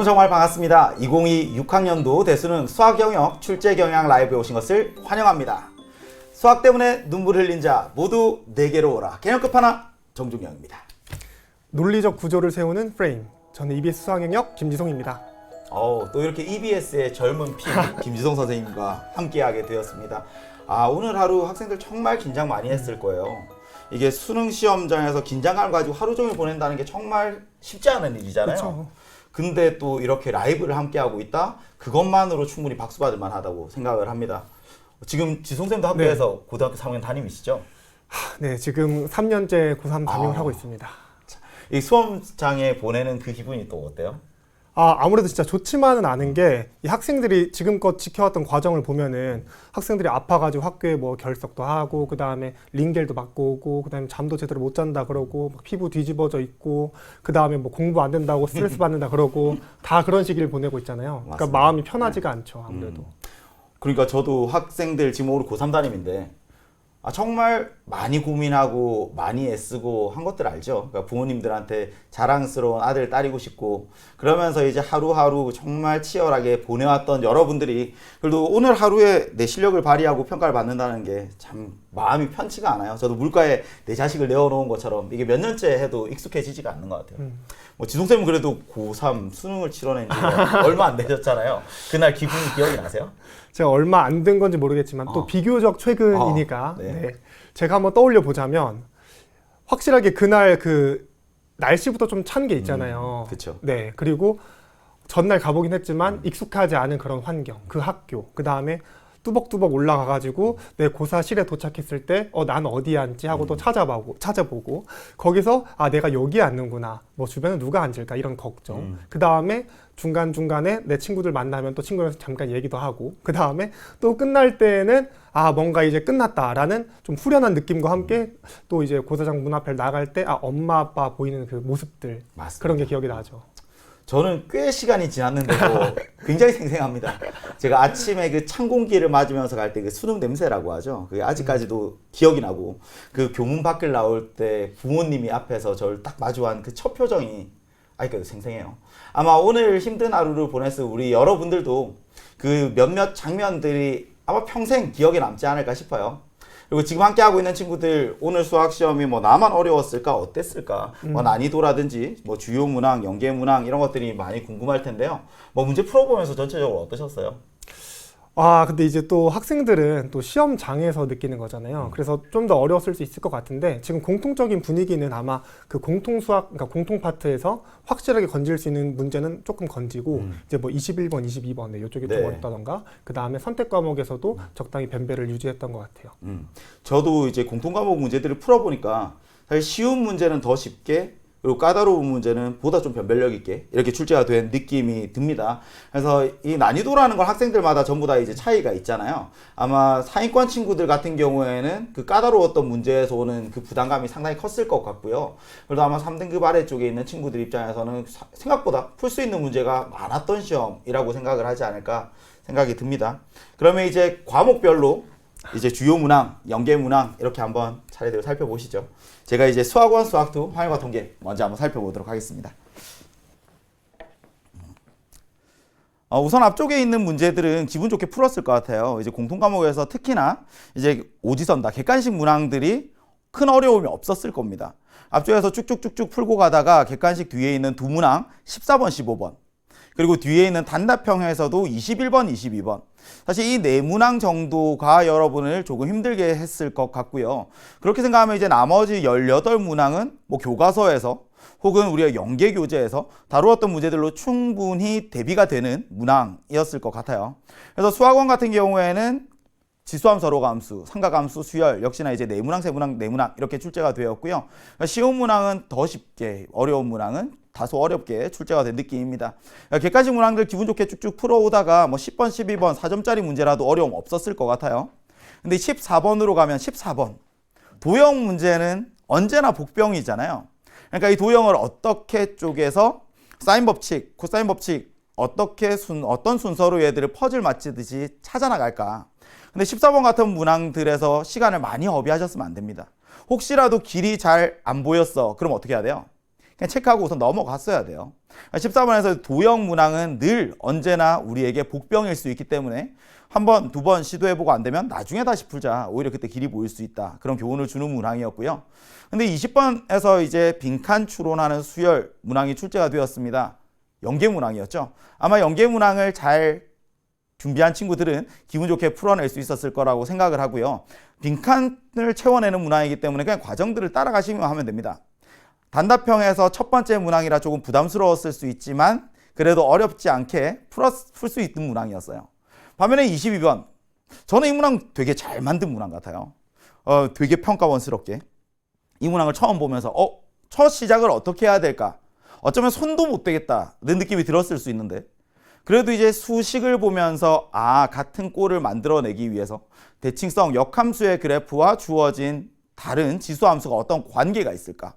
여러분 정말 반갑습니다. 2022 6학년도 대수능 수학영역 출제경향 라이브에 오신 것을 환영합니다. 수학 때문에 눈물 흘린 자 모두 내게로 오라. 개념 끝판왕 정중영입니다. 논리적 구조를 세우는 프레임. 저는 EBS 수학영역 김지성입니다. 또 이렇게 EBS의 젊은 피 김지성 선생님과 함께하게 되었습니다. 오늘 하루 학생들 정말 긴장 많이 했을 거예요. 이게 수능 시험장에서 긴장감을 가지고 하루 종일 보낸다는 게 정말 쉽지 않은 일이잖아요. 그쵸. 근데 또 이렇게 라이브를 함께하고 있다? 그것만으로 충분히 박수 받을 만하다고 생각을 합니다. 지금 지성쌤도 학교에서 고등학교 3학년 담임이시죠? 네, 지금 3년째 고3 담임을 하고 있습니다. 이 수험장에 보내는 그 기분이 또 어때요? 아무래도 진짜 좋지만은 않은 게 이 학생들이 지금껏 지켜왔던 과정을 보면은 학생들이 아파가지고 학교에 뭐 결석도 하고 그 다음에 링겔도 맞고 오고 그 다음에 잠도 제대로 못 잔다 그러고 막 피부 뒤집어져 있고 그 다음에 뭐 공부 안 된다고 스트레스 받는다 그러고 다 그런 시기를 보내고 있잖아요. 그러니까 맞습니다. 마음이 편하지가 않죠, 아무래도. 그러니까 저도 학생들 지금 올해 고3 담임인데 정말 많이 고민하고 많이 애쓰고 한 것들 알죠? 그러니까 부모님들한테 자랑스러운 아들 딸이고 싶고 그러면서 이제 하루하루 정말 치열하게 보내왔던 여러분들이 그래도 오늘 하루에 내 실력을 발휘하고 평가를 받는다는 게 참 마음이 편치가 않아요. 저도 물가에 내 자식을 내어놓은 것처럼 이게 몇 년째 해도 익숙해지지가 않는 것 같아요. 뭐 지성쌤은 그래도 고3 수능을 치러낸 지가 얼마 안 되셨잖아요. 그날 기분이 기억이 나세요? 제가 얼마 안 된 건지 모르겠지만 또 비교적 최근이니까 네. 제가 한번 떠올려 보자면 확실하게 그날 그 날씨부터 좀 찬 게 있잖아요. 그쵸. 네, 그리고 전날 가보긴 했지만 익숙하지 않은 그런 환경, 그 학교, 그 다음에 뚜벅뚜벅 올라가가지고 내 고사실에 도착했을 때 난 어디에 앉지 하고 또 찾아보고 거기서 내가 여기에 앉는구나, 뭐 주변에 누가 앉을까 이런 걱정, 그 다음에 중간중간에 내 친구들 만나면 또 친구랑 잠깐 얘기도 하고 그 다음에 또 끝날 때는 뭔가 이제 끝났다라는 좀 후련한 느낌과 함께 또 이제 고사장 문 앞에 나갈 때 엄마 아빠 보이는 그 모습들, 맞습니다. 그런 게 기억이 나죠. 저는 꽤 시간이 지났는데도 굉장히 생생합니다. 제가 아침에 그 찬 공기를 맞으면서 갈 때 그 수능 냄새라고 하죠. 그게 아직까지도 기억이 나고 그 교문 밖을 나올 때 부모님이 앞에서 저를 딱 마주한 그 첫 표정이 아직까지 생생해요. 아마 오늘 힘든 하루를 보냈을 우리 여러분들도 그 몇몇 장면들이 아마 평생 기억에 남지 않을까 싶어요. 그리고 지금 함께하고 있는 친구들 오늘 수학시험이 뭐 나만 어려웠을까 어땠을까 뭐 난이도라든지 뭐 주요 문항, 연계 문항 이런 것들이 많이 궁금할 텐데요. 뭐 문제 풀어보면서 전체적으로 어떠셨어요? 근데 이제 또 학생들은 또 시험장에서 느끼는 거잖아요. 그래서 좀 더 어려웠을 수 있을 것 같은데 지금 공통적인 분위기는 아마 그 공통수학, 그러니까 공통 파트에서 확실하게 건질 수 있는 문제는 조금 건지고 이제 뭐 21번, 22번 이쪽이 좀 어렵다던가 그 다음에 선택 과목에서도 적당히 변별을 유지했던 것 같아요. 저도 이제 공통 과목 문제들을 풀어보니까 사실 쉬운 문제는 더 쉽게 그리고 까다로운 문제는 보다 좀 변별력 있게 이렇게 출제가 된 느낌이 듭니다. 그래서 이 난이도라는 건 학생들마다 전부 다 이제 차이가 있잖아요. 아마 상위권 친구들 같은 경우에는 그 까다로웠던 문제에서 오는 그 부담감이 상당히 컸을 것 같고요. 그래도 아마 3등급 아래쪽에 있는 친구들 입장에서는 생각보다 풀 수 있는 문제가 많았던 시험이라고 생각을 하지 않을까 생각이 듭니다. 그러면 이제 과목별로 이제 주요 문항, 연계 문항 이렇게 한번 차례대로 살펴보시죠. 제가 이제 수학원, 수학2, 화열과 통계 먼저 한번 살펴보도록 하겠습니다. 우선 앞쪽에 있는 문제들은 기분 좋게 풀었을 것 같아요. 이제 공통 과목에서 특히나 이제 오지선다, 객관식 문항들이 큰 어려움이 없었을 겁니다. 앞쪽에서 쭉쭉쭉쭉 풀고 가다가 객관식 뒤에 있는 두 문항 14번, 15번 그리고 뒤에 있는 단답형에서도 21번, 22번. 사실 이 네 문항 정도가 여러분을 조금 힘들게 했을 것 같고요. 그렇게 생각하면 이제 나머지 18문항은 뭐 교과서에서 혹은 우리가 연계 교재에서 다루었던 문제들로 충분히 대비가 되는 문항이었을 것 같아요. 그래서 수학원 같은 경우에는 지수함, 서로감수, 삼각함수, 수열 역시나 이제 네 문항, 세 문항, 네 문항 이렇게 출제가 되었고요. 쉬운 문항은 더 쉽게, 어려운 문항은 다소 어렵게 출제가 된 느낌입니다. 객관식 문항들 기분 좋게 쭉쭉 풀어오다가 뭐 10번, 12번 4점짜리 문제라도 어려움 없었을 것 같아요. 근데 14번으로 가면 14번 도형 문제는 언제나 복병이잖아요. 그러니까 이 도형을 어떻게 쪼개서 사인 법칙, 코사인 법칙 어떤 순서로 얘들을 퍼즐 맞추듯이 찾아나갈까. 근데 14번 같은 문항들에서 시간을 많이 허비하셨으면 안 됩니다. 혹시라도 길이 잘 안 보였어. 그럼 어떻게 해야 돼요? 그냥 체크하고 우선 넘어갔어야 돼요. 14번에서 도형 문항은 늘 언제나 우리에게 복병일 수 있기 때문에 한 번, 두 번 시도해보고 안 되면 나중에 다시 풀자. 오히려 그때 길이 보일 수 있다. 그런 교훈을 주는 문항이었고요. 근데 20번에서 이제 빈칸 추론하는 수열 문항이 출제가 되었습니다. 연계 문항이었죠. 아마 연계 문항을 잘 준비한 친구들은 기분 좋게 풀어낼 수 있었을 거라고 생각을 하고요. 빈칸을 채워내는 문항이기 때문에 그냥 과정들을 따라가시면 하면 됩니다. 단답형에서 첫 번째 문항이라 조금 부담스러웠을 수 있지만 그래도 어렵지 않게 풀 수 있는 문항이었어요. 반면에 22번, 저는 이 문항 되게 잘 만든 문항 같아요. 되게 평가원스럽게 이 문항을 처음 보면서 첫 시작을 어떻게 해야 될까? 어쩌면 손도 못 대겠다는 느낌이 들었을 수 있는데 그래도 이제 수식을 보면서 같은 꼴을 만들어내기 위해서 대칭성 역함수의 그래프와 주어진 다른 지수함수가 어떤 관계가 있을까?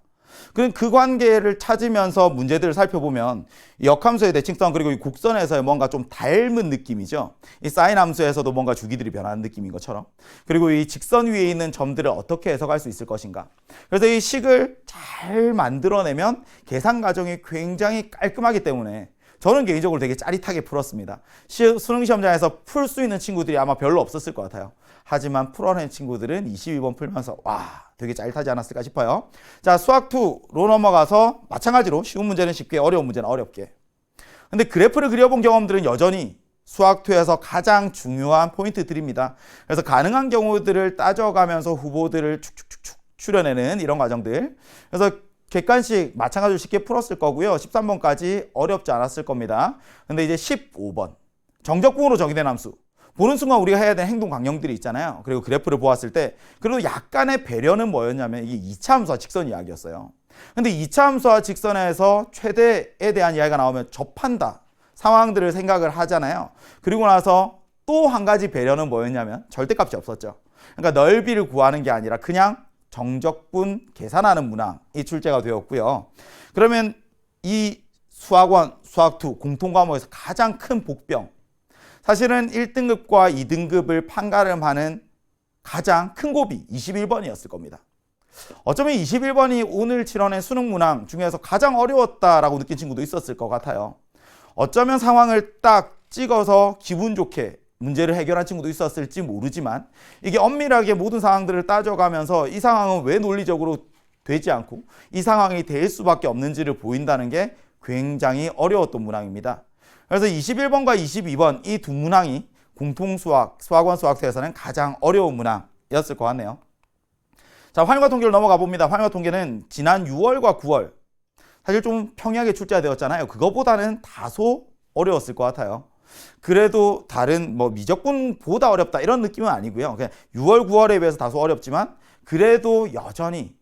그 관계를 찾으면서 문제들을 살펴보면 역함수의 대칭성 그리고 이 곡선에서의 뭔가 좀 닮은 느낌이죠. 이 사인 함수에서도 뭔가 주기들이 변하는 느낌인 것처럼. 그리고 이 직선 위에 있는 점들을 어떻게 해석할 수 있을 것인가. 그래서 이 식을 잘 만들어내면 계산 과정이 굉장히 깔끔하기 때문에 저는 개인적으로 되게 짜릿하게 풀었습니다. 수능 시험장에서 풀 수 있는 친구들이 아마 별로 없었을 것 같아요. 하지만 풀어낸 친구들은 22번 풀면서 되게 짜릿하지 않았을까 싶어요. 자, 수학2로 넘어가서 마찬가지로 쉬운 문제는 쉽게, 어려운 문제는 어렵게. 근데 그래프를 그려본 경험들은 여전히 수학2에서 가장 중요한 포인트들입니다. 그래서 가능한 경우들을 따져가면서 후보들을 축축축축 추려내는 이런 과정들. 그래서 객관식 마찬가지로 쉽게 풀었을 거고요. 13번까지 어렵지 않았을 겁니다. 근데 이제 15번. 정적분으로 정의된 함수. 보는 순간 우리가 해야 되는 행동 강령들이 있잖아요. 그리고 그래프를 보았을 때 그래도 약간의 배려는 뭐였냐면 이게 2차 함수와 직선 이야기였어요. 근데 2차 함수와 직선에서 최대에 대한 이야기가 나오면 접한다. 상황들을 생각을 하잖아요. 그리고 나서 또 한 가지 배려는 뭐였냐면 절대값이 없었죠. 그러니까 넓이를 구하는 게 아니라 그냥 정적분 계산하는 문항이 출제가 되었고요. 그러면 이 수학원, 수학2 공통과목에서 가장 큰 복병, 사실은 1등급과 2등급을 판가름하는 가장 큰 곱이 21번이었을 겁니다. 어쩌면 21번이 오늘 치러낸 수능 문항 중에서 가장 어려웠다라고 느낀 친구도 있었을 것 같아요. 어쩌면 상황을 딱 찍어서 기분 좋게 문제를 해결한 친구도 있었을지 모르지만 이게 엄밀하게 모든 상황들을 따져가면서 이 상황은 왜 논리적으로 되지 않고 이 상황이 될 수밖에 없는지를 보인다는 게 굉장히 어려웠던 문항입니다. 그래서 21번과 22번 이 두 문항이 공통수학, 수학원 수학서에서는 가장 어려운 문항이었을 것 같네요. 자, 활용과 통계로 넘어가 봅니다. 활용과 통계는 지난 6월과 9월 사실 좀 평이하게 출제가 되었잖아요. 그거보다는 다소 어려웠을 것 같아요. 그래도 다른 미적분보다 어렵다 이런 느낌은 아니고요. 그냥 6월, 9월에 비해서 다소 어렵지만 그래도 여전히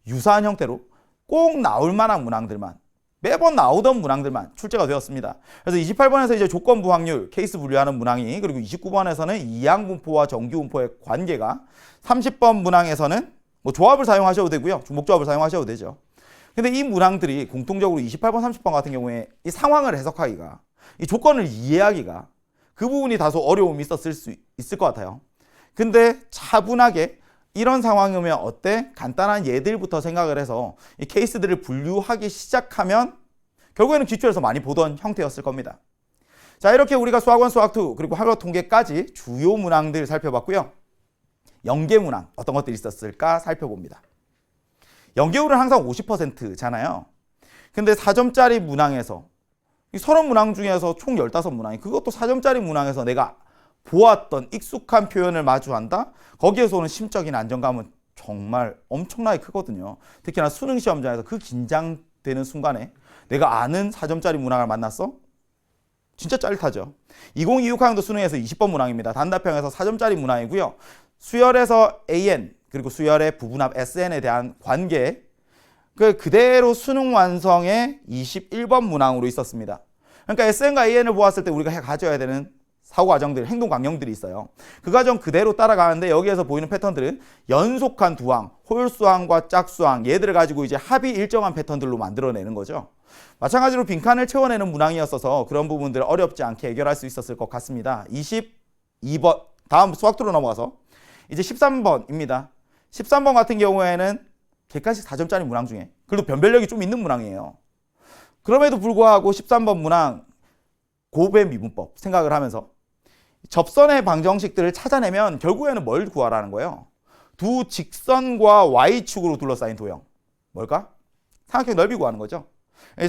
유사한 형태로 꼭 나올 만한 문항들만 매번 나오던 문항들만 출제가 되었습니다. 그래서 28번에서 이제 조건부 확률, 케이스 분류하는 문항이 그리고 29번에서는 이항분포와 정규분포의 관계가 30번 문항에서는 조합을 사용하셔도 되고요. 중복조합을 사용하셔도 되죠. 근데 이 문항들이 공통적으로 28번, 30번 같은 경우에 이 상황을 해석하기가 이 조건을 이해하기가 그 부분이 다소 어려움이 있었을 수 있을 것 같아요. 근데 차분하게 이런 상황이면 어때? 간단한 예들부터 생각을 해서 이 케이스들을 분류하기 시작하면 결국에는 기출에서 많이 보던 형태였을 겁니다. 자, 이렇게 우리가 수학원, 수학2 그리고 활용 통계까지 주요 문항들 살펴봤고요. 연계 문항 어떤 것들이 있었을까 살펴봅니다. 연계율은 항상 50%잖아요. 근데 4점짜리 문항에서 이 30문항 중에서 총 15문항이 그것도 4점짜리 문항에서 내가 보았던 익숙한 표현을 마주한다? 거기에서 오는 심적인 안정감은 정말 엄청나게 크거든요. 특히나 수능 시험장에서 그 긴장되는 순간에 내가 아는 4점짜리 문항을 만났어? 진짜 짜릿하죠. 2026학년도 수능에서 20번 문항입니다. 단답형에서 4점짜리 문항이고요. 수열에서 AN 그리고 수열의 부분합 SN에 대한 관계 그대로 수능 완성의 21번 문항으로 있었습니다. 그러니까 SN과 AN을 보았을 때 우리가 가져야 되는 사고 과정들, 행동 강령들이 있어요. 그 과정 그대로 따라가는데 여기에서 보이는 패턴들은 연속한 두항, 홀수항과 짝수항 얘들을 가지고 이제 합이 일정한 패턴들로 만들어내는 거죠. 마찬가지로 빈칸을 채워내는 문항이었어서 그런 부분들을 어렵지 않게 해결할 수 있었을 것 같습니다. 22번, 다음 수학2로 넘어가서 이제 13번입니다. 13번 같은 경우에는 객관식 4점짜리 문항 중에. 그래도 변별력이 좀 있는 문항이에요. 그럼에도 불구하고 13번 문항 곱의 미분법 생각을 하면서 접선의 방정식들을 찾아내면 결국에는 뭘 구하라는 거예요? 두 직선과 y축으로 둘러싸인 도형. 뭘까? 삼각형 넓이 구하는 거죠.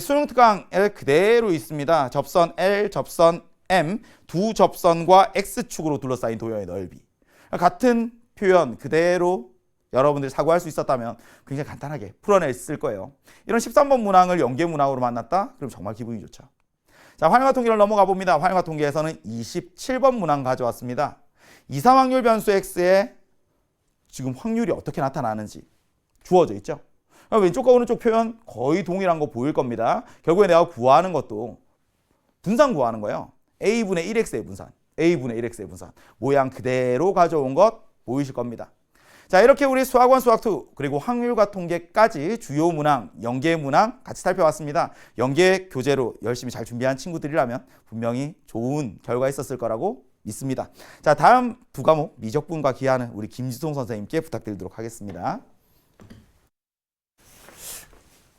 수능 특강에 그대로 있습니다. 접선 L, 접선 M, 두 접선과 x축으로 둘러싸인 도형의 넓이. 같은 표현 그대로 여러분들이 사고할 수 있었다면 굉장히 간단하게 풀어냈을 거예요. 이런 13번 문항을 연계 문항으로 만났다? 그럼 정말 기분이 좋죠. 자, 활용과 통계를 넘어가 봅니다. 활용과 통계에서는 27번 문항 가져왔습니다. 이상 확률 변수 x의 지금 확률이 어떻게 나타나는지 주어져 있죠. 왼쪽과 오른쪽 표현 거의 동일한 거 보일 겁니다. 결국에 내가 구하는 것도 분산 구하는 거예요. a분의 1x의 분산, a분의 1x의 분산. 모양 그대로 가져온 것 보이실 겁니다. 자, 이렇게 우리 수학원, 수학2 그리고 확률과 통계까지 주요 문항, 연계 문항 같이 살펴봤습니다. 연계 교재로 열심히 잘 준비한 친구들이라면 분명히 좋은 결과 있었을 거라고 믿습니다. 자, 다음 두 과목 미적분과 기하는 우리 김지송 선생님께 부탁드리도록 하겠습니다.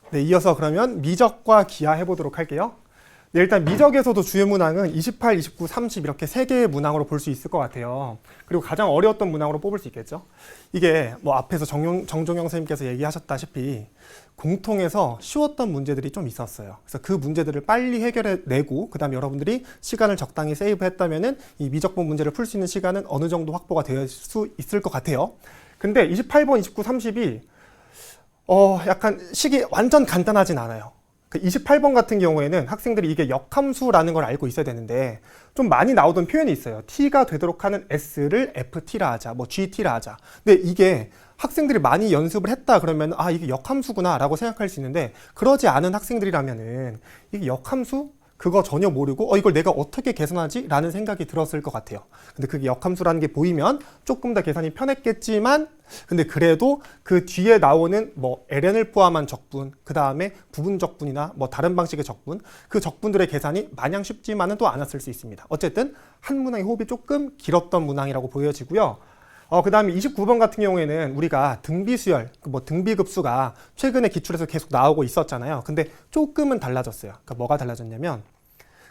네, 이어서 그러면 미적과 기하 해보도록 할게요. 네, 일단 미적에서도 주요 문항은 28, 29, 30 이렇게 세 개의 문항으로 볼 수 있을 것 같아요. 그리고 가장 어려웠던 문항으로 뽑을 수 있겠죠. 이게 뭐 앞에서 정종영 선생님께서 얘기하셨다시피 공통해서 쉬웠던 문제들이 좀 있었어요. 그래서 그 문제들을 빨리 해결해내고 그 다음에 여러분들이 시간을 적당히 세이브했다면은 이 미적분 문제를 풀 수 있는 시간은 어느 정도 확보가 될 수 있을 것 같아요. 근데 28번, 29, 30이 약간 식이 완전 간단하진 않아요. 그 28번 같은 경우에는 학생들이 이게 역함수라는 걸 알고 있어야 되는데 좀 많이 나오던 표현이 있어요. t가 되도록 하는 s를 ft라 하자, 뭐 gt라 하자. 근데 이게 학생들이 많이 연습을 했다 그러면 아 이게 역함수구나 라고 생각할 수 있는데 그러지 않은 학생들이라면은 이게 역함수? 그거 전혀 모르고 이걸 내가 어떻게 계산하지? 라는 생각이 들었을 것 같아요. 근데 그게 역함수라는 게 보이면 조금 더 계산이 편했겠지만 근데 그래도 그 뒤에 나오는 뭐 ln을 포함한 적분, 그 다음에 부분 적분이나 뭐 다른 방식의 적분, 그 적분들의 계산이 마냥 쉽지만은 또 않았을 수 있습니다. 어쨌든 한 문항의 호흡이 조금 길었던 문항이라고 보여지고요. 그 다음에 29번 같은 경우에는 우리가 등비수열, 뭐 등비급수가 최근에 기출에서 계속 나오고 있었잖아요. 근데 조금은 달라졌어요. 그러니까 뭐가 달라졌냐면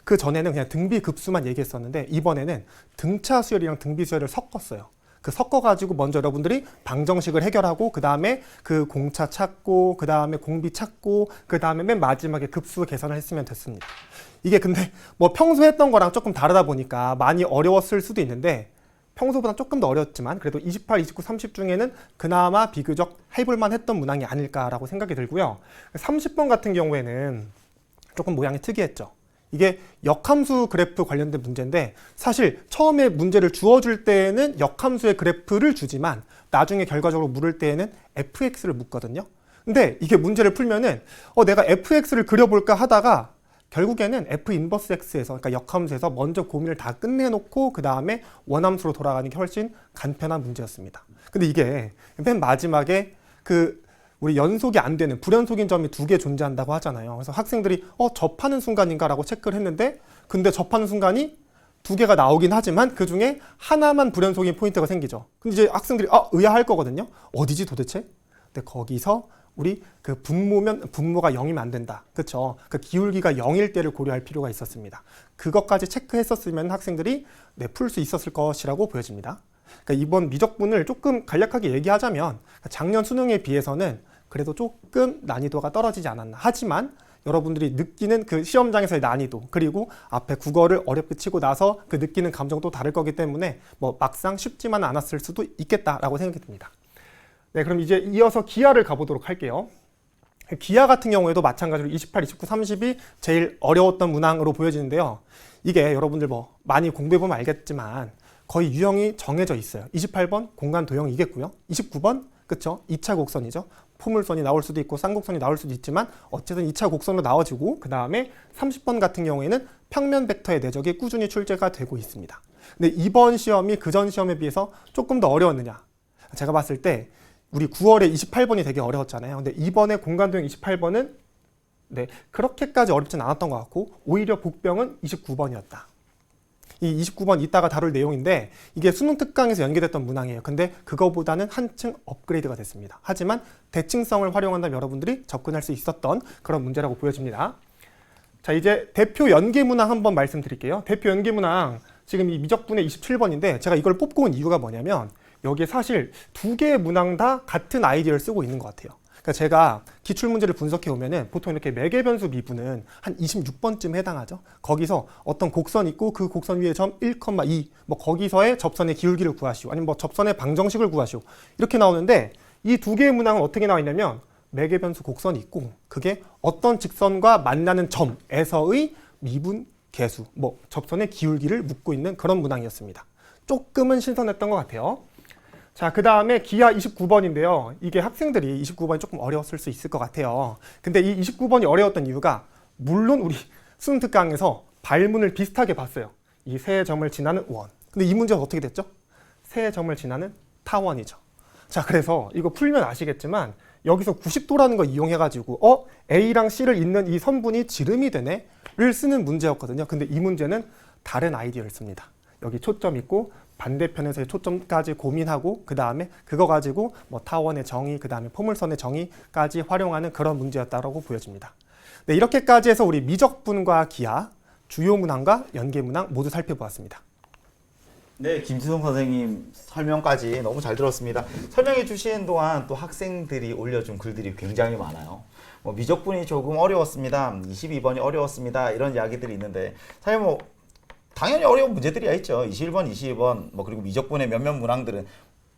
그 전에는 그냥 등비급수만 얘기했었는데 이번에는 등차수열이랑 등비수열을 섞었어요. 그 섞어가지고 먼저 여러분들이 방정식을 해결하고 그 다음에 그 공차 찾고 그 다음에 공비 찾고 그 다음에 맨 마지막에 급수 계산을 했으면 됐습니다. 이게 근데 뭐 평소 했던 거랑 조금 다르다 보니까 많이 어려웠을 수도 있는데 평소보다 조금 더 어려웠지만 그래도 28, 29, 30 중에는 그나마 비교적 해볼만 했던 문항이 아닐까라고 생각이 들고요. 30번 같은 경우에는 조금 모양이 특이했죠. 이게 역함수 그래프 관련된 문제인데 사실 처음에 문제를 주어줄 때에는 역함수의 그래프를 주지만 나중에 결과적으로 물을 때에는 fx를 묻거든요. 근데 이게 문제를 풀면은 내가 fx를 그려볼까 하다가 결국에는 f 인버스 x에서 그러니까 역함수에서 먼저 고민을 다 끝내놓고 그 다음에 원함수로 돌아가는 게 훨씬 간편한 문제였습니다. 근데 이게 맨 마지막에 우리 연속이 안 되는 불연속인 점이 2개 존재한다고 하잖아요. 그래서 학생들이 접하는 순간인가라고 체크를 했는데 근데 접하는 순간이 2개가 나오긴 하지만 그 중에 하나만 불연속인 포인트가 생기죠. 근데 이제 학생들이 의아할 거거든요. 어디지 도대체? 근데 거기서 우리 그 분모가 0이면 안 된다. 그렇죠? 그 기울기가 0일 때를 고려할 필요가 있었습니다. 그것까지 체크했었으면 학생들이 풀 수 있었을 것이라고 보여집니다. 그러니까 이번 미적분을 조금 간략하게 얘기하자면 작년 수능에 비해서는 그래도 조금 난이도가 떨어지지 않았나. 하지만 여러분들이 느끼는 그 시험장에서의 난이도 그리고 앞에 국어를 어렵게 치고 나서 그 느끼는 감정도 다를 거기 때문에 뭐 막상 쉽지만 않았을 수도 있겠다라고 생각이 듭니다. 네, 그럼 이제 이어서 기하를 가보도록 할게요. 기하 같은 경우에도 마찬가지로 28, 29, 30이 제일 어려웠던 문항으로 보여지는데요. 이게 여러분들 뭐 많이 공부해보면 알겠지만 거의 유형이 정해져 있어요. 28번 공간 도형이겠고요. 29번 그쵸? 2차 곡선이죠. 포물선이 나올 수도 있고 쌍곡선이 나올 수도 있지만 어쨌든 2차 곡선으로 나와지고 그 다음에 30번 같은 경우에는 평면 벡터의 내적이 꾸준히 출제가 되고 있습니다. 근데 이번 시험이 그전 시험에 비해서 조금 더 어려웠느냐? 제가 봤을 때 우리 9월에 28번이 되게 어려웠잖아요. 근데 이번에 공간도형 28번은 그렇게까지 어렵진 않았던 것 같고 오히려 복병은 29번이었다. 이 29번 이따가 다룰 내용인데 이게 수능 특강에서 연계됐던 문항이에요. 근데 그거보다는 한층 업그레이드가 됐습니다. 하지만 대칭성을 활용한다면 여러분들이 접근할 수 있었던 그런 문제라고 보여집니다. 자, 이제 대표 연계 문항 한번 말씀드릴게요. 대표 연계 문항 지금 이 미적분의 27번인데 제가 이걸 뽑고 온 이유가 뭐냐면 여기에 사실 두 개의 문항 다 같은 아이디어를 쓰고 있는 것 같아요. 그러니까 제가 기출문제를 분석해 오면은 보통 이렇게 매개변수 미분은 한 26번쯤 해당하죠. 거기서 어떤 곡선 있고 그 곡선 위에 점 1,2 뭐 거기서의 접선의 기울기를 구하시오. 아니면 뭐 접선의 방정식을 구하시오. 이렇게 나오는데 이 두 개의 문항은 어떻게 나와 있냐면 매개변수 곡선이 있고 그게 어떤 직선과 만나는 점에서의 미분 계수, 뭐 접선의 기울기를 묻고 있는 그런 문항이었습니다. 조금은 신선했던 것 같아요. 자, 그 다음에 기하 29번인데요. 이게 학생들이 29번이 조금 어려웠을 수 있을 것 같아요. 근데 이 29번이 어려웠던 이유가 물론 우리 수능 특강에서 발문을 비슷하게 봤어요. 이 세 점을 지나는 원. 근데 이 문제가 어떻게 됐죠? 세 점을 지나는 타원이죠. 자, 그래서 이거 풀면 아시겠지만 여기서 90도라는 거 이용해가지고 A랑 C를 잇는 이 선분이 지름이 되네를 쓰는 문제였거든요. 근데 이 문제는 다른 아이디어를 씁니다. 여기 초점 있고 반대편에서의 초점까지 고민하고 그 다음에 그거 가지고 뭐 타원의 정의, 그 다음에 포물선의 정의까지 활용하는 그런 문제였다라고 보여집니다. 네, 이렇게까지 해서 우리 미적분과 기하, 주요 문항과 연계 문항 모두 살펴보았습니다. 네, 김지성 선생님 설명까지 너무 잘 들었습니다. 설명해 주시는 동안 또 학생들이 올려준 글들이 굉장히 많아요. 뭐 미적분이 조금 어려웠습니다. 22번이 어려웠습니다. 이런 이야기들이 있는데 사실 뭐 당연히 어려운 문제들이 있죠. 21번, 22번, 뭐 그리고 미적분의 몇몇 문항들은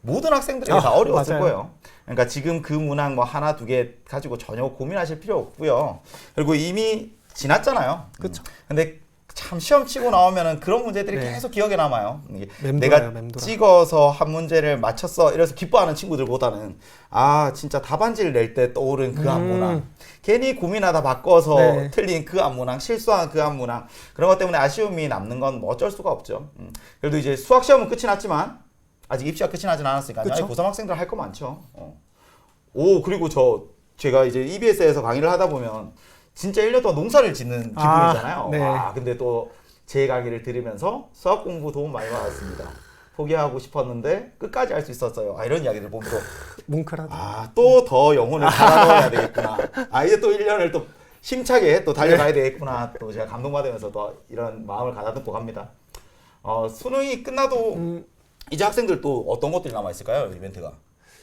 모든 학생들에게 다 어려웠을 맞아요. 거예요. 그러니까 지금 그 문항 뭐 하나, 두 개 가지고 전혀 고민하실 필요 없고요. 그리고 이미 지났잖아요. 그렇죠. 근데 참 시험 치고 나오면은 그런 문제들이 네. 계속 기억에 남아요. 이게 맴돌아요, 내가 맴돌아. 찍어서 한 문제를 맞췄어 이래서 기뻐하는 친구들보다는 아 진짜 답안지를 낼 때 떠오른 그 안문항 괜히 고민하다 바꿔서 네. 틀린 그 안문항 실수한 그 안문항 그런 것 때문에 아쉬움이 남는 건 뭐 어쩔 수가 없죠. 그래도 이제 수학 시험은 끝이 났지만 아직 입시가 끝이 나진 않았으니까 그쵸? 고3 학생들 할 거 많죠. 오 그리고 제가 이제 EBS에서 강의를 하다 보면 진짜 1년 동안 농사를 짓는 기분이잖아요. 네. 와, 근데 또 제 강의를 들으면서 수학 공부 도움 많이 받았습니다. 포기하고 싶었는데 끝까지 할 수 있었어요. 이런 이야기를 보면 또 뭉클하다. 또 더 영혼을 갈아넣어야 되겠구나. 이제 또 1년을 또 힘차게 또 달려가야 되겠구나. 또 제가 감동받으면서 또 이런 마음을 가다듬고 갑니다. 수능이 끝나도 이제 학생들 또 어떤 것들이 남아있을까요? 이벤트가.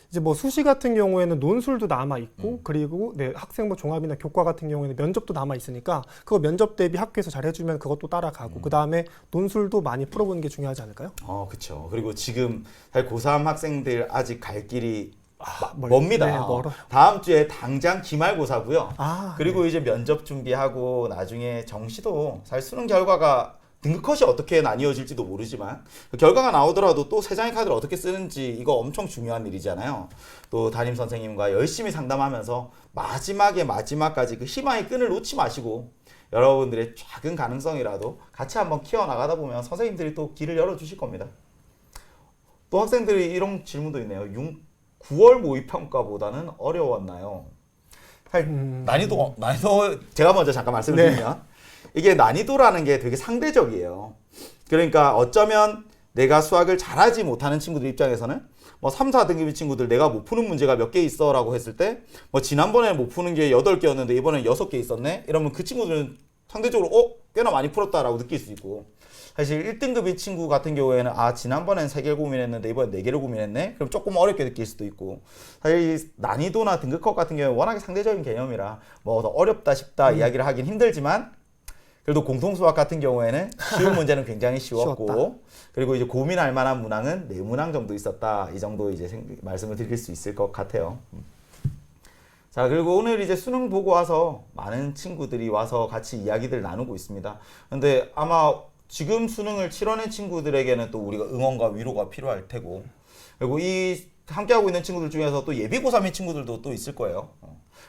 이제 뭐 수시 같은 경우에는 논술도 남아 있고 그리고 네, 학생부 종합이나 교과 같은 경우에는 면접도 남아 있으니까 그거 면접 대비 학교에서 잘 해주면 그것도 따라가고 그 다음에 논술도 많이 풀어보는 게 중요하지 않을까요? 그렇죠. 그리고 지금 사실 고3 학생들 아직 갈 길이 멀- 멉니다. 네, 멀어요. 다음 주에 당장 기말고사고요. 그리고 네. 이제 면접 준비하고 나중에 정시도 사실 수능 결과가 등급컷이 어떻게 나뉘어질지도 모르지만 그 결과가 나오더라도 또 세 장의 카드를 어떻게 쓰는지 이거 엄청 중요한 일이잖아요. 또 담임 선생님과 열심히 상담하면서 마지막까지 그 희망의 끈을 놓지 마시고 여러분들의 작은 가능성이라도 같이 한번 키워나가다 보면 선생님들이 또 길을 열어주실 겁니다. 또 학생들이 이런 질문도 있네요. 9월 모의평가보다는 어려웠나요? 사실 난이도 제가 먼저 잠깐 말씀을 드리면 이게 난이도라는 게 되게 상대적이에요. 그러니까 어쩌면 내가 수학을 잘하지 못하는 친구들 입장에서는 뭐 3, 4등급의 친구들 내가 못 푸는 문제가 몇 개 있어 라고 했을 때 뭐 지난번에 못 푸는 게 8개였는데 이번엔 6개 있었네? 이러면 그 친구들은 상대적으로 꽤나 많이 풀었다라고 느낄 수 있고 사실 1등급의 친구 같은 경우에는 지난번엔 3개를 고민했는데 이번엔 4개를 고민했네? 그럼 조금 어렵게 느낄 수도 있고 사실 난이도나 등급컷 같은 경우는 워낙에 상대적인 개념이라 뭐 더 어렵다 쉽다 이야기를 하긴 힘들지만 그래도 공통수학 같은 경우에는 쉬운 문제는 굉장히 쉬웠고 쉬웠다. 그리고 이제 고민할 만한 문항은 4문항 정도 있었다. 이 정도 이제 말씀을 드릴 수 있을 것 같아요. 자, 그리고 오늘 이제 수능 보고 와서 많은 친구들이 와서 같이 이야기들 나누고 있습니다. 근데 아마 지금 수능을 치러낸 친구들에게는 또 우리가 응원과 위로가 필요할 테고 그리고 이 함께하고 있는 친구들 중에서 또 예비 고3인 친구들도 또 있을 거예요.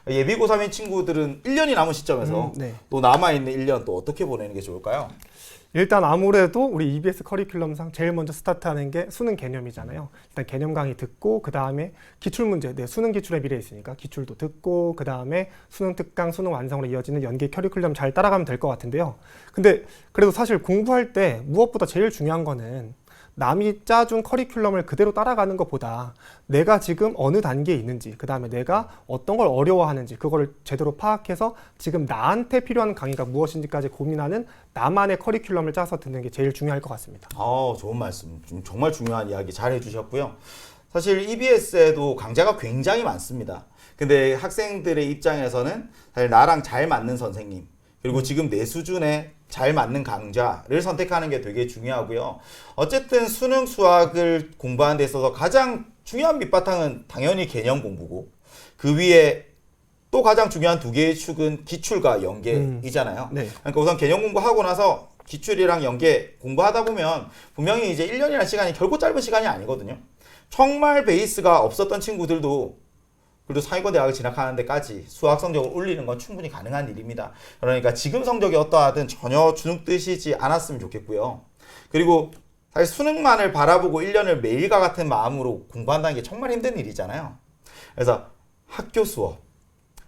예비 고3인 친구들은 1년이 남은 시점에서 네. 또 남아있는 1년 또 어떻게 보내는 게 좋을까요? 일단 아무래도 우리 EBS 커리큘럼상 제일 먼저 스타트하는 게 수능 개념이잖아요. 일단 개념 강의 듣고 그 다음에 기출 문제, 네, 수능 기출의 미래 있으니까 기출도 듣고 그 다음에 수능 특강, 수능 완성으로 이어지는 연계 커리큘럼 잘 따라가면 될 것 같은데요. 근데 그래도 사실 공부할 때 무엇보다 제일 중요한 거는 남이 짜준 커리큘럼을 그대로 따라가는 것보다 내가 지금 어느 단계에 있는지, 그 다음에 내가 어떤 걸 어려워하는지 그거를 제대로 파악해서 지금 나한테 필요한 강의가 무엇인지까지 고민하는 나만의 커리큘럼을 짜서 듣는 게 제일 중요할 것 같습니다. 좋은 말씀. 정말 중요한 이야기 잘 해주셨고요. 사실 EBS에도 강좌가 굉장히 많습니다. 근데 학생들의 입장에서는 사실 나랑 잘 맞는 선생님, 그리고 지금 내 수준에 잘 맞는 강좌를 선택하는 게 되게 중요하고요. 어쨌든 수능 수학을 공부하는 데 있어서 가장 중요한 밑바탕은 당연히 개념 공부고, 그 위에 또 가장 중요한 두 개의 축은 기출과 연계이잖아요. 네. 그러니까 우선 개념 공부하고 나서 기출이랑 연계 공부하다 보면 분명히 이제 1년이라는 시간이 결코 짧은 시간이 아니거든요. 정말 베이스가 없었던 친구들도 그래도 상위권 대학을 진학하는 데까지 수학 성적을 올리는 건 충분히 가능한 일입니다. 그러니까 지금 성적이 어떠하든 전혀 주눅 드시지 않았으면 좋겠고요. 그리고 사실 수능만을 바라보고 1년을 매일과 같은 마음으로 공부한다는 게 정말 힘든 일이잖아요. 그래서 학교 수업,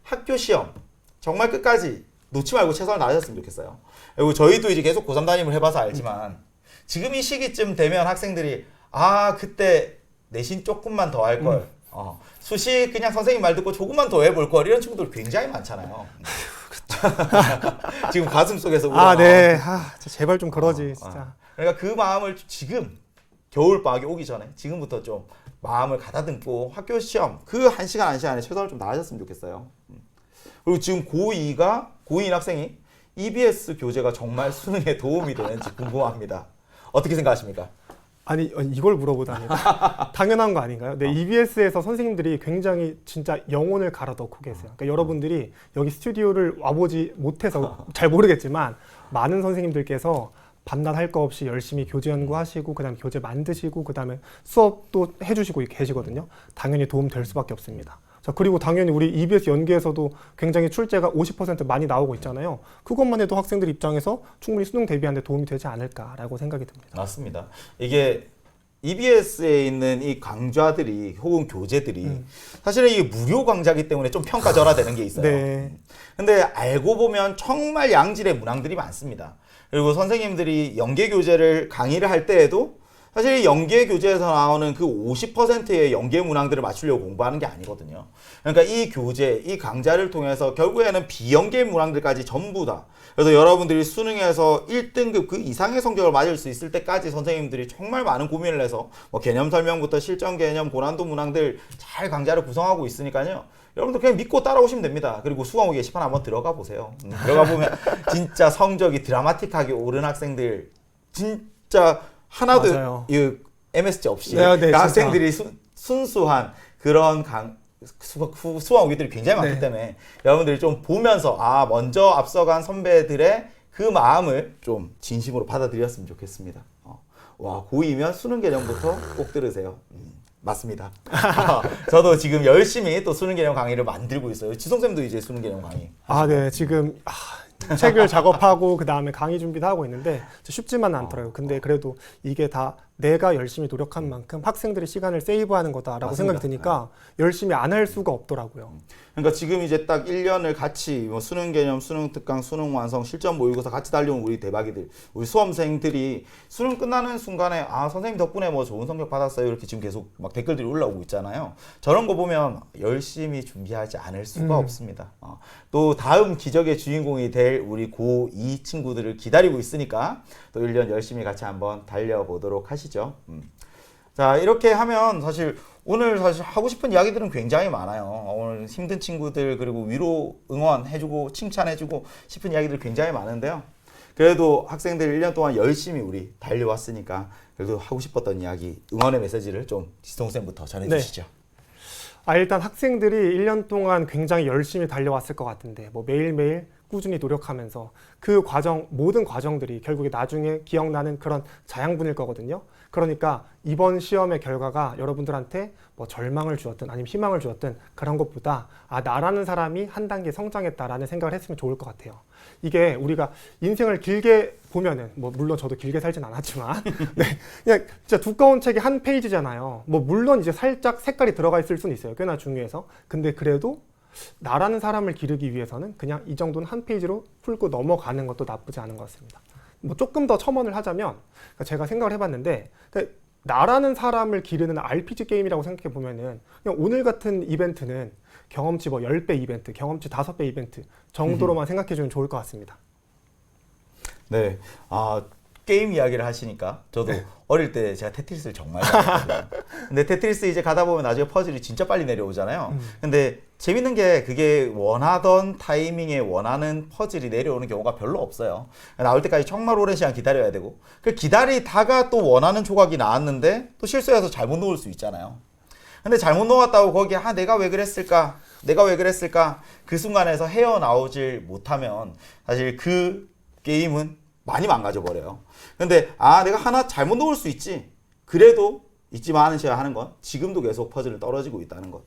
학교 시험 정말 끝까지 놓지 말고 최선을 다하셨으면 좋겠어요. 그리고 저희도 이제 계속 고3 담임을 해봐서 알지만 지금 이 시기쯤 되면 학생들이 그때 내신 조금만 더 할 걸, 수시 그냥 선생님 말 듣고 조금만 더 해볼 걸, 이런 친구들 굉장히 많잖아요. 지금 가슴 속에서 우러나오는. 네. 제발 좀 그러지, 진짜. 그러니까 그 마음을 지금 겨울 방학이 오기 전에 지금부터 좀 마음을 가다듬고 학교 시험 그 1시간 1시간에 최선을 좀 다하셨으면 좋겠어요. 그리고 지금 고2인 학생이 EBS 교재가 정말 수능에 도움이 되는지 궁금합니다. 어떻게 생각하십니까? 아니, 이걸 물어보다니. 당연한 거 아닌가요? 네, EBS에서 선생님들이 굉장히 진짜 영혼을 갈아 넣고 계세요. 그러니까 여러분들이 여기 스튜디오를 와보지 못해서 잘 모르겠지만 많은 선생님들께서 밤낮 할 거 없이 열심히 교재 연구하시고 그다음에 교재 만드시고 그다음에 수업도 해주시고 계시거든요. 당연히 도움 될 수밖에 없습니다. 자, 그리고 당연히 우리 EBS 연계에서도 굉장히 출제가 50% 많이 나오고 있잖아요. 그것만 해도 학생들 입장에서 충분히 수능 대비하는 데 도움이 되지 않을까라고 생각이 듭니다. 맞습니다. 이게 EBS에 있는 이 강좌들이 혹은 교재들이 사실은 이게 무료 강좌이기 때문에 좀 평가절하되는 게 있어요. 네. 근데 알고 보면 정말 양질의 문항들이 많습니다. 그리고 선생님들이 연계 교재를 강의를 할 때에도 사실 연계 교재에서 나오는 그 50%의 연계 문항들을 맞추려고 공부하는 게 아니거든요. 그러니까 이 교재, 이 강좌를 통해서 결국에는 비연계 문항들까지 전부 다. 그래서 여러분들이 수능에서 1등급 그 이상의 성적을 맞을 수 있을 때까지 선생님들이 정말 많은 고민을 해서 뭐 개념 설명부터 실전 개념, 고난도 문항들 잘 강좌를 구성하고 있으니까요. 여러분들 그냥 믿고 따라오시면 됩니다. 그리고 수강후 게시판 한번 들어가 보세요. 들어가 보면 진짜 성적이 드라마틱하게 오른 학생들 진짜 하나도 이 MSG 없이 학생들이 순수한 그런 수강 후기들이 굉장히 많기 때문에 여러분들이 좀 보면서 먼저 앞서간 선배들의 그 마음을 좀 진심으로 받아들였으면 좋겠습니다. 고2면 수능 개념부터 꼭 들으세요. 맞습니다. 저도 지금 열심히 또 수능 개념 강의를 만들고 있어요. 지성쌤도 이제 수능 개념 강의. 네, 지금 책을 작업하고 그 다음에 강의 준비도 하고 있는데 쉽지만은 않더라고요. 근데 그래도 이게 다 내가 열심히 노력한 만큼 학생들의 시간을 세이브하는 거다라고 맞습니다. 생각이 드니까 열심히 안 할 수가 없더라고요. 그러니까 지금 이제 딱 1년을 같이 뭐 수능 개념, 수능 특강, 수능 완성, 실전 모의고사 같이 달려온 우리 대박이들, 우리 수험생들이 수능 끝나는 순간에 선생님 덕분에 뭐 좋은 성적 받았어요 이렇게 지금 계속 막 댓글들이 올라오고 있잖아요. 저런 거 보면 열심히 준비하지 않을 수가 없습니다. 또 다음 기적의 주인공이 될 우리 고2 친구들을 기다리고 있으니까 또 1년 열심히 같이 한번 달려보도록 하시죠. 자, 이렇게 하면 사실 오늘 사실 하고 싶은 이야기들은 굉장히 많아요. 오늘 힘든 친구들 그리고 위로 응원해주고 칭찬해주고 싶은 이야기들 굉장히 많은데요. 그래도 학생들 1년 동안 열심히 우리 달려왔으니까 그래도 하고 싶었던 이야기, 응원의 메시지를 좀 지성쌤부터 전해주시죠. 일단 학생들이 1년 동안 굉장히 열심히 달려왔을 것 같은데 뭐 매일매일 꾸준히 노력하면서 그 과정, 모든 과정들이 결국에 나중에 기억나는 그런 자양분일 거거든요. 그러니까 이번 시험의 결과가 여러분들한테 뭐 절망을 주었든 아니면 희망을 주었든 그런 것보다 나라는 사람이 한 단계 성장했다라는 생각을 했으면 좋을 것 같아요. 이게 우리가 인생을 길게 보면은 뭐 물론 저도 길게 살진 않았지만 네, 그냥 진짜 두꺼운 책이 한 페이지잖아요. 뭐 물론 이제 살짝 색깔이 들어가 있을 수는 있어요. 꽤나 중요해서. 근데 그래도 나라는 사람을 기르기 위해서는 그냥 이 정도는 한 페이지로 풀고 넘어가는 것도 나쁘지 않은 것 같습니다. 뭐 조금 더 첨언을 하자면 제가 생각을 해봤는데 나라는 사람을 기르는 RPG 게임이라고 생각해 보면은 그냥 오늘 같은 이벤트는 경험치 뭐 10배 이벤트, 경험치 5배 이벤트 정도로만 생각해 주면 좋을 것 같습니다. 네. 게임 이야기를 하시니까 저도 어릴 때 제가 테트리스를 정말 잘했거든요. 근데 테트리스 이제 가다 보면 나중에 퍼즐이 진짜 빨리 내려오잖아요. 근데 재밌는 게 그게 원하던 타이밍에 원하는 퍼즐이 내려오는 경우가 별로 없어요. 나올 때까지 정말 오랜 시간 기다려야 되고 그 기다리다가 또 원하는 조각이 나왔는데 또 실수해서 잘못 놓을 수 있잖아요. 근데 잘못 놓았다고 거기에 내가 왜 그랬을까? 내가 왜 그랬을까? 그 순간에서 헤어나오질 못하면 사실 그 게임은 많이 망가져 버려요. 근데 내가 하나 잘못 놓을 수 있지. 그래도 잊지 마는 시간 하는 건 지금도 계속 퍼즐은 떨어지고 있다는 것.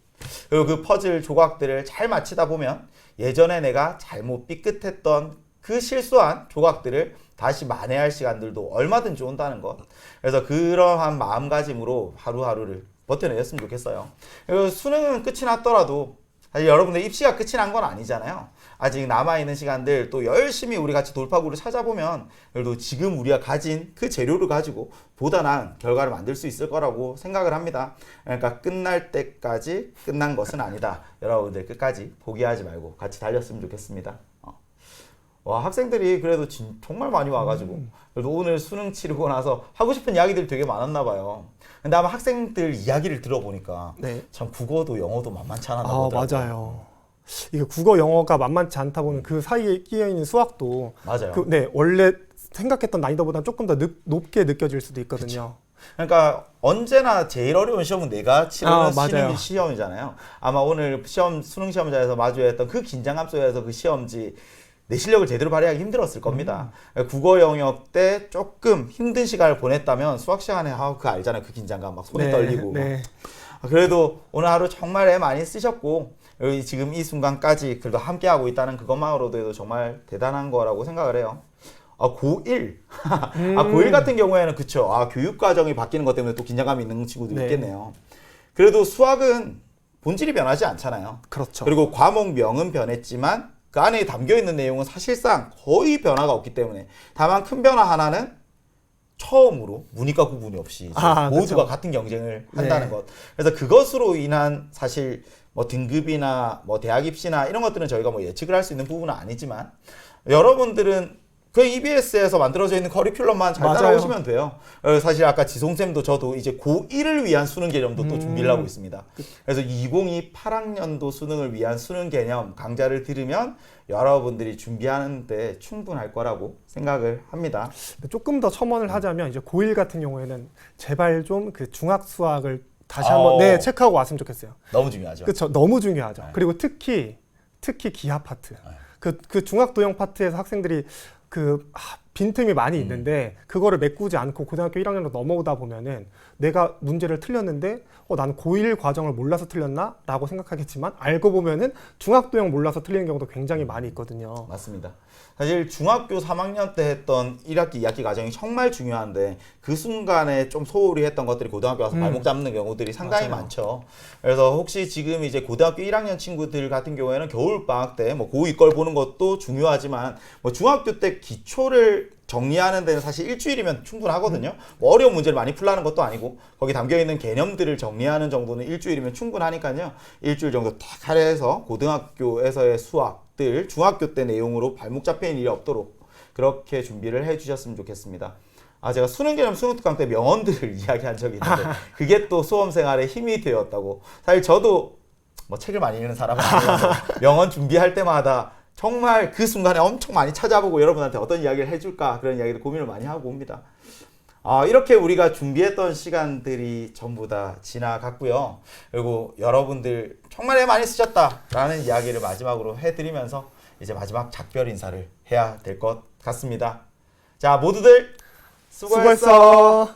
그리고 그 퍼즐 조각들을 잘 맞히다 보면 예전에 내가 잘못 삐끗했던 그 실수한 조각들을 다시 만회할 시간들도 얼마든지 온다는 것. 그래서 그러한 마음가짐으로 하루하루를 버텨내셨으면 좋겠어요. 그리고 수능은 끝이 났더라도 사실 여러분들 입시가 끝이 난 건 아니잖아요. 아직 남아있는 시간들 또 열심히 우리 같이 돌파구를 찾아보면 그래도 지금 우리가 가진 그 재료를 가지고 보다 나은 결과를 만들 수 있을 거라고 생각을 합니다. 그러니까 끝날 때까지 끝난 것은 아니다. 여러분들 끝까지 포기하지 말고 같이 달렸으면 좋겠습니다. 와, 학생들이 그래도 정말 많이 와가지고 그래도 오늘 수능 치르고 나서 하고 싶은 이야기들이 되게 많았나 봐요. 근데 아마 학생들 이야기를 들어보니까 참 국어도 영어도 만만치 않았나 보더라고요. 맞아요. 이게 국어 영어가 만만치 않다 보면 그 사이에 끼어 있는 수학도 맞아요. 원래 생각했던 난이도보다 조금 더 높게 느껴질 수도 있거든요. 그러니까 언제나 제일 어려운 시험은 내가 치르는 시험이잖아요. 아마 오늘 수능 시험장에서 마주했던 그 긴장감 속에서 그 시험지 내 실력을 제대로 발휘하기 힘들었을 겁니다. 국어 영역 때 조금 힘든 시간을 보냈다면 수학 시간에 그거 알잖아요. 그 긴장감 막 손이 떨리고. 그래도 오늘 하루 정말 애 많이 쓰셨고 지금 이 순간까지 그래도 함께하고 있다는 그것만으로도 정말 대단한 거라고 생각을 해요. 고1. 고1 같은 경우에는 그쵸. 교육 과정이 바뀌는 것 때문에 또 긴장감이 있는 친구도 있겠네요. 그래도 수학은 본질이 변하지 않잖아요. 그렇죠. 그리고 과목명은 변했지만 그 안에 담겨있는 내용은 사실상 거의 변화가 없기 때문에 다만 큰 변화 하나는 처음으로 문이과 구분이 없이 모두가 같은 경쟁을 한다는 것. 그래서 그것으로 인한 사실 뭐 등급이나 뭐 대학 입시나 이런 것들은 저희가 뭐 예측을 할 수 있는 부분은 아니지만 여러분들은 그 EBS에서 만들어져 있는 커리큘럼만 잘 따라오시면 돼요. 사실 아까 지송쌤도 저도 이제 고1을 위한 수능 개념도 또 준비를 하고 있습니다. 그래서 2028학년도 수능을 위한 수능 개념 강좌를 들으면 여러분들이 준비하는 데 충분할 거라고 생각을 합니다. 조금 더 첨언을 하자면 이제 고1 같은 경우에는 제발 좀 그 중학 수학을 다시 한번 체크하고 왔으면 좋겠어요. 너무 중요하죠. 그렇죠. 너무 중요하죠. 그리고 특히 기하 파트. 그 중학 도형 파트에서 학생들이 빈틈이 많이 있는데 그거를 메꾸지 않고 고등학교 1학년으로 넘어오다 보면은 내가 문제를 틀렸는데 나는 고1 과정을 몰라서 틀렸나? 라고 생각하겠지만 알고 보면은 중학도형 몰라서 틀리는 경우도 굉장히 많이 있거든요. 맞습니다. 사실 중학교 3학년 때 했던 1학기, 2학기 과정이 정말 중요한데 그 순간에 좀 소홀히 했던 것들이 고등학교 와서 발목 잡는 경우들이 상당히 많죠. 그래서 혹시 지금 이제 고등학교 1학년 친구들 같은 경우에는 겨울방학 때 뭐 고2 걸 보는 것도 중요하지만 뭐 중학교 때 기초를 정리하는 데는 사실 일주일이면 충분하거든요. 뭐 어려운 문제를 많이 풀라는 것도 아니고 거기 담겨있는 개념들을 정리하는 정도는 일주일이면 충분하니까요. 일주일 정도 딱 할애해서 고등학교에서의 수학들 중학교 때 내용으로 발목 잡히는 일이 없도록 그렇게 준비를 해주셨으면 좋겠습니다. 제가 수능 개념 수능 특강 때 명언들을 이야기한 적이 있는데 그게 또 수험생활에 힘이 되었다고. 사실 저도 뭐 책을 많이 읽는 사람은 아니어서 명언 준비할 때마다 정말 그 순간에 엄청 많이 찾아보고 여러분한테 어떤 이야기를 해줄까 그런 이야기를 고민을 많이 하고 옵니다. 이렇게 우리가 준비했던 시간들이 전부 다 지나갔고요. 그리고 여러분들 정말 애 많이 쓰셨다라는 이야기를 마지막으로 해드리면서 이제 마지막 작별 인사를 해야 될 것 같습니다. 자, 모두들 수고했어.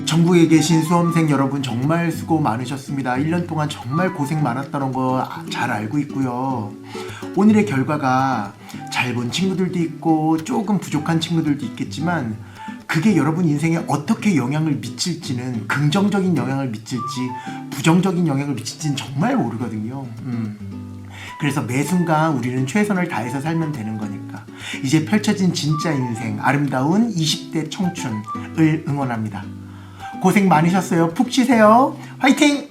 전국에 계신 수험생 여러분 정말 수고 많으셨습니다. 1년 동안 정말 고생 많았다는 거 잘 알고 있고요. 오늘의 결과가 잘 본 친구들도 있고 조금 부족한 친구들도 있겠지만 그게 여러분 인생에 어떻게 영향을 미칠지는, 긍정적인 영향을 미칠지 부정적인 영향을 미칠지는 정말 모르거든요. 그래서 매 순간 우리는 최선을 다해서 살면 되는 거니까 이제 펼쳐진 진짜 인생, 아름다운 20대 청춘을 응원합니다. 고생 많으셨어요. 푹 쉬세요. 화이팅!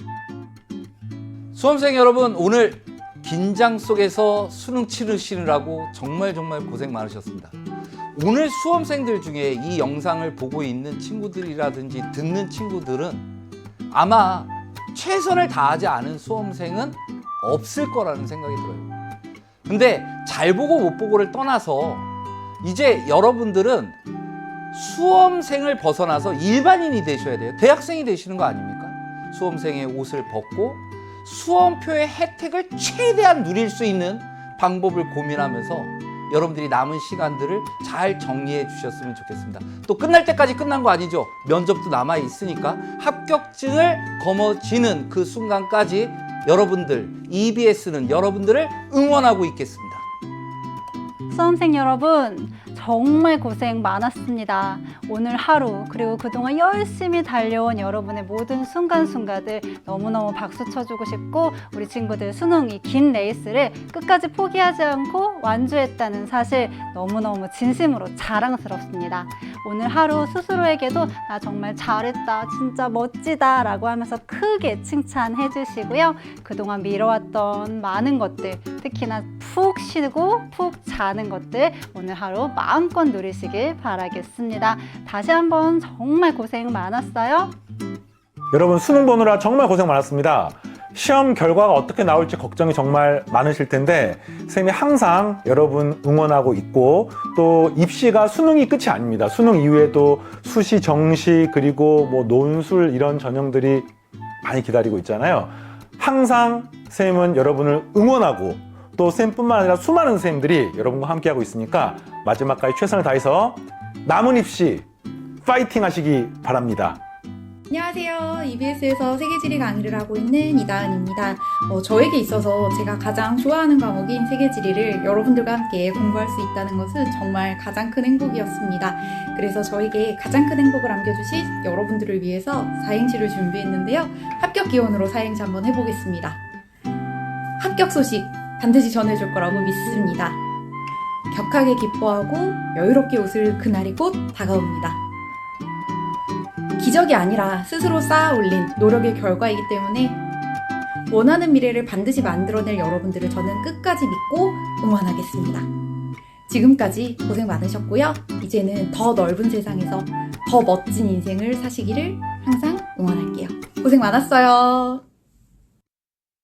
수험생 여러분, 오늘 긴장 속에서 수능 치르시느라고 정말 고생 많으셨습니다. 오늘 수험생들 중에 이 영상을 보고 있는 친구들이라든지 듣는 친구들은 아마 최선을 다하지 않은 수험생은 없을 거라는 생각이 들어요. 근데 잘 보고 못 보고를 떠나서 이제 여러분들은 수험생을 벗어나서 일반인이 되셔야 돼요. 대학생이 되시는 거 아닙니까? 수험생의 옷을 벗고 수험표의 혜택을 최대한 누릴 수 있는 방법을 고민하면서 여러분들이 남은 시간들을 잘 정리해 주셨으면 좋겠습니다. 또 끝날 때까지 끝난 거 아니죠? 면접도 남아 있으니까 합격증을 거머쥐는 그 순간까지 여러분들, EBS는 여러분들을 응원하고 있겠습니다. 수험생 여러분, 정말 고생 많았습니다. 오늘 하루, 그리고 그동안 열심히 달려온 여러분의 모든 순간순간들 너무너무 박수 쳐주고 싶고, 우리 친구들 수능 이 긴 레이스를 끝까지 포기하지 않고 완주했다는 사실 너무너무 진심으로 자랑스럽습니다. 오늘 하루 스스로에게도 나 정말 잘했다, 진짜 멋지다 라고 하면서 크게 칭찬해 주시고요. 그동안 미뤄왔던 많은 것들, 특히나 푹 쉬고 푹 자는 것들 오늘 하루 마음껏 누리시길 바라겠습니다. 다시 한번 정말 고생 많았어요. 여러분 수능 보느라 정말 고생 많았습니다. 시험 결과가 어떻게 나올지 걱정이 정말 많으실 텐데 쌤이 항상 여러분 응원하고 있고, 또 입시가 수능이 끝이 아닙니다. 수능 이후에도 수시, 정시, 그리고 뭐 논술 이런 전형들이 많이 기다리고 있잖아요. 항상 쌤은 여러분을 응원하고, 또 쌤뿐만 아니라 수많은 선생님들이 여러분과 함께하고 있으니까 마지막까지 최선을 다해서 남은 입시 파이팅 하시기 바랍니다. 안녕하세요. EBS에서 세계지리 강의를 하고 있는 이다은입니다. 저에게 있어서 제가 가장 좋아하는 과목인 세계지리를 여러분들과 함께 공부할 수 있다는 것은 정말 가장 큰 행복이었습니다. 그래서 저에게 가장 큰 행복을 안겨주신 여러분들을 위해서 사행시를 준비했는데요. 합격 기원으로 사행시 한번 해보겠습니다. 합격 소식 반드시 전해줄 거라고 믿습니다. 격하게 기뻐하고 여유롭게 웃을 그날이 곧 다가옵니다. 기적이 아니라 스스로 쌓아 올린 노력의 결과이기 때문에 원하는 미래를 반드시 만들어낼 여러분들을 저는 끝까지 믿고 응원하겠습니다. 지금까지 고생 많으셨고요. 이제는 더 넓은 세상에서 더 멋진 인생을 사시기를 항상 응원할게요. 고생 많았어요.